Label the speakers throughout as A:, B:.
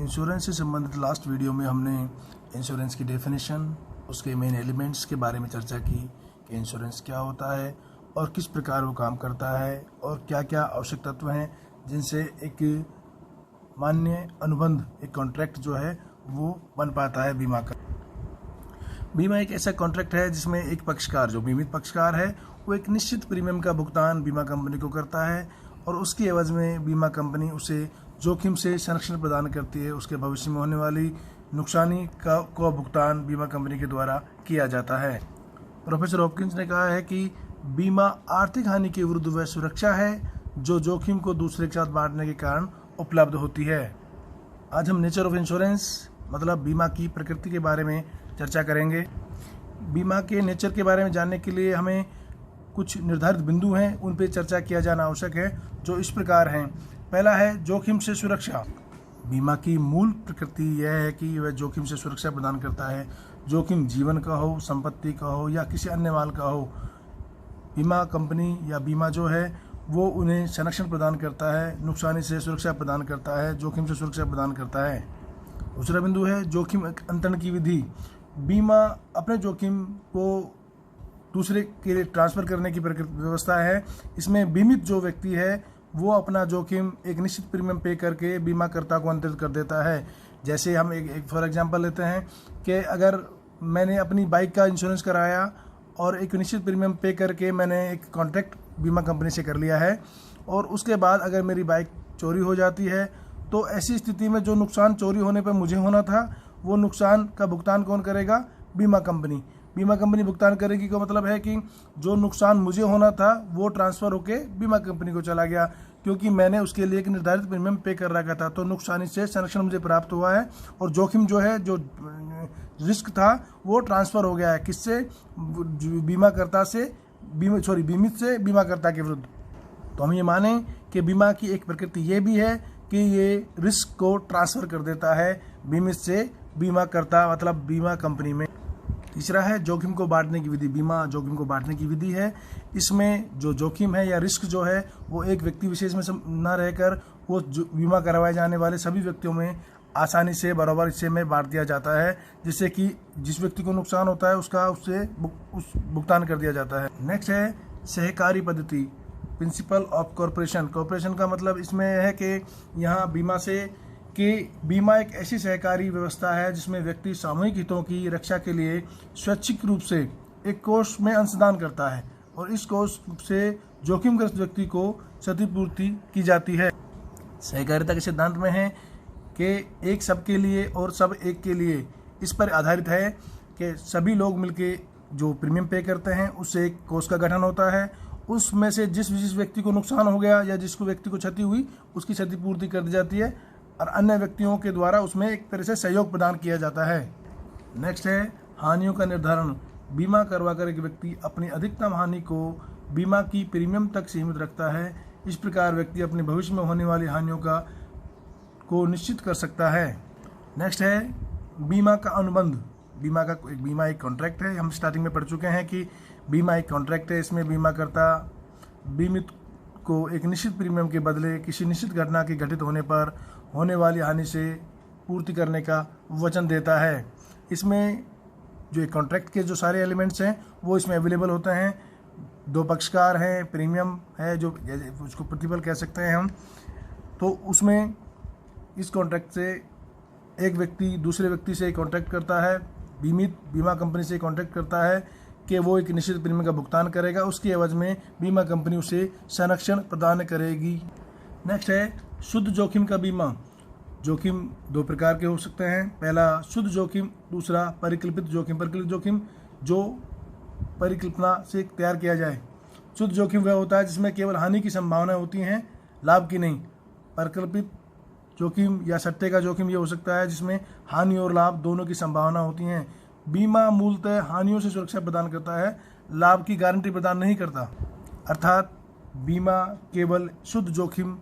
A: Insurance से संबंधित last video में हमने इंश्योरेंस की डेफिनेशन, उसके मेन एलिमेंट्स के बारे में चर्चा की कि इंश्योरेंस क्या होता है और किस प्रकार वो काम करता है और क्या क्या आवश्यक तत्व हैं जिनसे एक मान्य अनुबंध, एक कॉन्ट्रैक्ट जो है वो बन पाता है बीमा का। बीमा एक ऐसा कॉन्ट्रैक्ट है जिसमें एक पक्षकार, जो बीमित पक्षकार है, वो एक निश्चित प्रीमियम का भुगतान बीमा कंपनी को करता है और उसकी एवज में बीमा कंपनी उसे जोखिम से संरक्षण प्रदान करती है। उसके भविष्य में होने वाली नुकसानी का भुगतान बीमा कंपनी के द्वारा किया जाता है। प्रोफेसर हॉपकिंस ने कहा है कि बीमा आर्थिक हानि के विरुद्ध वह सुरक्षा है जो जोखिम को दूसरे के साथ बांटने के कारण उपलब्ध होती है। आज हम नेचर ऑफ इंश्योरेंस मतलब बीमा की प्रकृति के बारे में चर्चा करेंगे। बीमा के नेचर के बारे में जानने के लिए हमें कुछ निर्धारित बिंदु हैं, उन पर चर्चा किया जाना आवश्यक है, जो इस प्रकार हैं। पहला है जोखिम से सुरक्षा। बीमा की मूल प्रकृति यह है कि वह जोखिम से सुरक्षा प्रदान करता है। जोखिम जीवन का हो, संपत्ति का हो या किसी अन्य माल का हो, बीमा कंपनी या बीमा जो है वो उन्हें संरक्षण प्रदान करता है, नुकसानी से सुरक्षा प्रदान करता है, जोखिम से सुरक्षा प्रदान करता है। दूसरा बिंदु है जोखिम अंतरण की विधि। बीमा अपने जोखिम को दूसरे के लिए ट्रांसफ़र करने की व्यवस्था है। इसमें बीमित जो व्यक्ति है वो अपना जोखिम एक निश्चित प्रीमियम पे करके बीमाकर्ता को अंतरित कर देता है। जैसे हम एक फॉर एग्जांपल लेते हैं कि अगर मैंने अपनी बाइक का इंश्योरेंस कराया और एक निश्चित प्रीमियम पे करके मैंने एक कॉन्ट्रैक्ट बीमा कंपनी से कर लिया है और उसके बाद अगर मेरी बाइक चोरी हो जाती है तो ऐसी स्थिति में जो नुकसान चोरी होने पर मुझे होना था वो नुकसान का भुगतान कौन करेगा? बीमा कंपनी। बीमा कंपनी भुगतान करेगी का मतलब है कि जो नुकसान मुझे होना था वो ट्रांसफ़र होके बीमा कंपनी को चला गया, क्योंकि मैंने उसके लिए एक निर्धारित प्रीमियम पे कर रखा था। तो नुकसानी से संरक्षण मुझे प्राप्त हुआ है और जोखिम जो है, जो रिस्क था वो ट्रांसफ़र हो गया है। किससे? बीमाकर्ता से, बीमित से बीमाकर्ता के विरुद्ध। तो हम ये माने कि बीमा की एक प्रकृति ये भी है कि ये रिस्क को ट्रांसफ़र कर देता है बीमित से बीमाकर्ता मतलब बीमा कंपनी में। तीसरा है जोखिम को बांटने की विधि। बीमा जोखिम को बांटने की विधि है। इसमें जो जोखिम है या रिस्क जो है वो एक व्यक्ति विशेष में न रहकर वो बीमा करवाए जाने वाले सभी व्यक्तियों में आसानी से बराबर हिस्से में बांट दिया जाता है, जिससे कि जिस व्यक्ति को नुकसान होता है उसका उससे भुगतान कर दिया जाता है। नेक्स्ट है सहकारी पद्धति, प्रिंसिपल ऑफ कॉरपोरेशन। कॉरपोरेशन का मतलब इसमें है कि यहाँ बीमा एक ऐसी सहकारी व्यवस्था है जिसमें व्यक्ति सामूहिक हितों की रक्षा के लिए स्वैच्छिक रूप से एक कोष में अंशदान करता है और इस कोष से जोखिमग्रस्त व्यक्ति को क्षतिपूर्ति की जाती है। सहकारिता के सिद्धांत में है कि एक सबके लिए और सब एक के लिए। इस पर आधारित है कि सभी लोग मिलके जो प्रीमियम पे करते हैं उससे एक कोष का गठन होता है। उसमें से जिस व्यक्ति को नुकसान हो गया या जिसको व्यक्ति को क्षति हुई उसकी क्षतिपूर्ति कर दी जाती है और अन्य व्यक्तियों के द्वारा उसमें एक तरह से सहयोग प्रदान किया जाता है। नेक्स्ट है हानियों का निर्धारण। बीमा करवाकर एक व्यक्ति अपनी अधिकतम हानि को बीमा की प्रीमियम तक सीमित रखता है। इस प्रकार व्यक्ति अपने भविष्य में होने वाली हानियों को निश्चित कर सकता है। नेक्स्ट है बीमा का अनुबंध। बीमा एक कॉन्ट्रैक्ट है। हम स्टार्टिंग में पढ़ चुके हैं कि बीमा एक कॉन्ट्रैक्ट है। इसमें बीमाकर्ता बीमित को एक निश्चित प्रीमियम के बदले किसी निश्चित घटना के घटित होने पर होने वाली हानि से पूर्ति करने का वचन देता है। इसमें जो एक कॉन्ट्रैक्ट के जो सारे एलिमेंट्स हैं वो इसमें अवेलेबल होते हैं। दो पक्षकार हैं, प्रीमियम है जो उसको प्रतिफल कह सकते हैं हम। तो उसमें इस कॉन्ट्रैक्ट से एक व्यक्ति दूसरे व्यक्ति से कॉन्ट्रैक्ट करता है, बीमा कंपनी से कॉन्ट्रैक्ट करता है कि वो एक निश्चित प्रीमियम का भुगतान करेगा, उसकी एवज में बीमा कंपनी उसे संरक्षण प्रदान करेगी। नेक्स्ट है शुद्ध जोखिम का बीमा। जोखिम दो प्रकार के हो सकते हैं। पहला शुद्ध जोखिम, दूसरा परिकल्पित जोखिम। परिकल्पित जोखिम जो परिकल्पना से तैयार किया जाए। शुद्ध जोखिम वह होता है जिसमें केवल हानि की संभावना होती हैं, लाभ की नहीं। परिकल्पित जोखिम या सट्टे का जोखिम ये हो सकता है जिसमें हानि और लाभ दोनों की संभावना होती हैं। बीमा मूलतः हानियों से सुरक्षा प्रदान करता है, लाभ की गारंटी प्रदान नहीं करता। अर्थात बीमा केवल शुद्ध जोखिम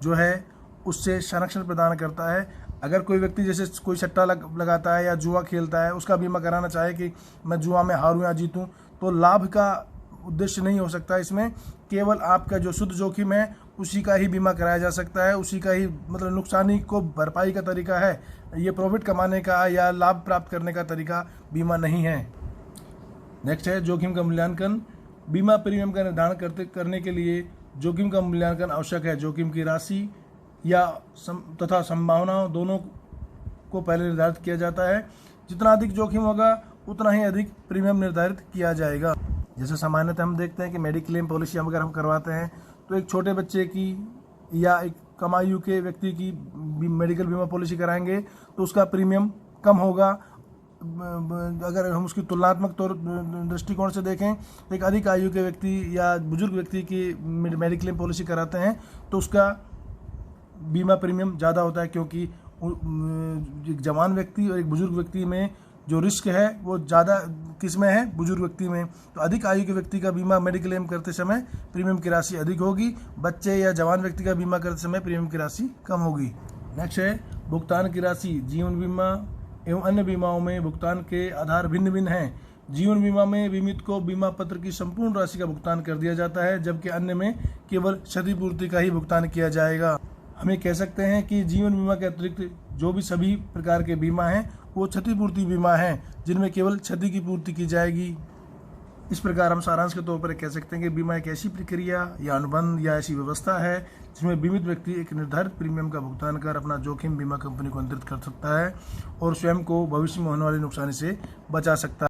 A: जो है उससे संरक्षण प्रदान करता है। अगर कोई व्यक्ति जैसे कोई सट्टा लगाता है या जुआ खेलता है, उसका बीमा कराना चाहे कि मैं जुआ में हारूं या जीतूं, तो लाभ का उद्देश्य नहीं हो सकता। इसमें केवल आपका जो शुद्ध जोखिम है उसी का ही बीमा कराया जा सकता है, उसी का ही मतलब नुकसानी को भरपाई का तरीका है। ये प्रॉफिट कमाने का या लाभ प्राप्त करने का तरीका बीमा नहीं है। नेक्स्ट है जोखिम का मूल्यांकन। बीमा प्रीमियम का निर्धारण करने के लिए जोखिम का मूल्यांकन आवश्यक है। जोखिम की राशि या तथा संभावनाओं दोनों को पहले निर्धारित किया जाता है। जितना अधिक जोखिम होगा उतना ही अधिक प्रीमियम निर्धारित किया जाएगा। जैसे सामान्यतः हम देखते हैं कि मेडिक्लेम पॉलिसी अगर हम करवाते हैं तो एक छोटे बच्चे की या एक कम आयु के व्यक्ति की मेडिकल बीमा पॉलिसी कराएंगे तो उसका प्रीमियम कम होगा। अगर हम उसकी तुलनात्मक तौर दृष्टिकोण से देखें तो एक अधिक आयु के व्यक्ति या बुजुर्ग व्यक्ति की मेडिक्लेम पॉलिसी कराते हैं तो उसका बीमा प्रीमियम ज़्यादा होता है, क्योंकि एक जवान व्यक्ति और एक बुजुर्ग व्यक्ति में जो रिस्क है वो ज़्यादा किस में है, बुजुर्ग व्यक्ति में। तो अधिक आयु के व्यक्ति का बीमा मेडिक्लेम करते समय प्रीमियम की राशि अधिक होगी, बच्चे या जवान व्यक्ति का बीमा करते समय प्रीमियम की राशि कम होगी। नेक्स्ट है भुगतान की राशि। जीवन बीमा एवं अन्य बीमाओं में भुगतान के आधार भिन्न भिन्न हैं। जीवन बीमा में बीमित को बीमा पत्र की संपूर्ण राशि का भुगतान कर दिया जाता है, जबकि अन्य में केवल क्षतिपूर्ति का ही भुगतान किया जाएगा। हम ये कह सकते हैं कि जीवन बीमा के अतिरिक्त जो भी सभी प्रकार के बीमा हैं वो क्षतिपूर्ति बीमा हैं, जिनमें केवल क्षति की पूर्ति की जाएगी। इस प्रकार हम सारांश के तौर पर कह सकते हैं कि बीमा एक ऐसी प्रक्रिया या अनुबंध या ऐसी व्यवस्था है जिसमें बीमित व्यक्ति एक निर्धारित प्रीमियम का भुगतान कर अपना जोखिम बीमा कंपनी को अंतरित कर सकता है और स्वयं को भविष्य में होने वाले नुकसान से बचा सकता है।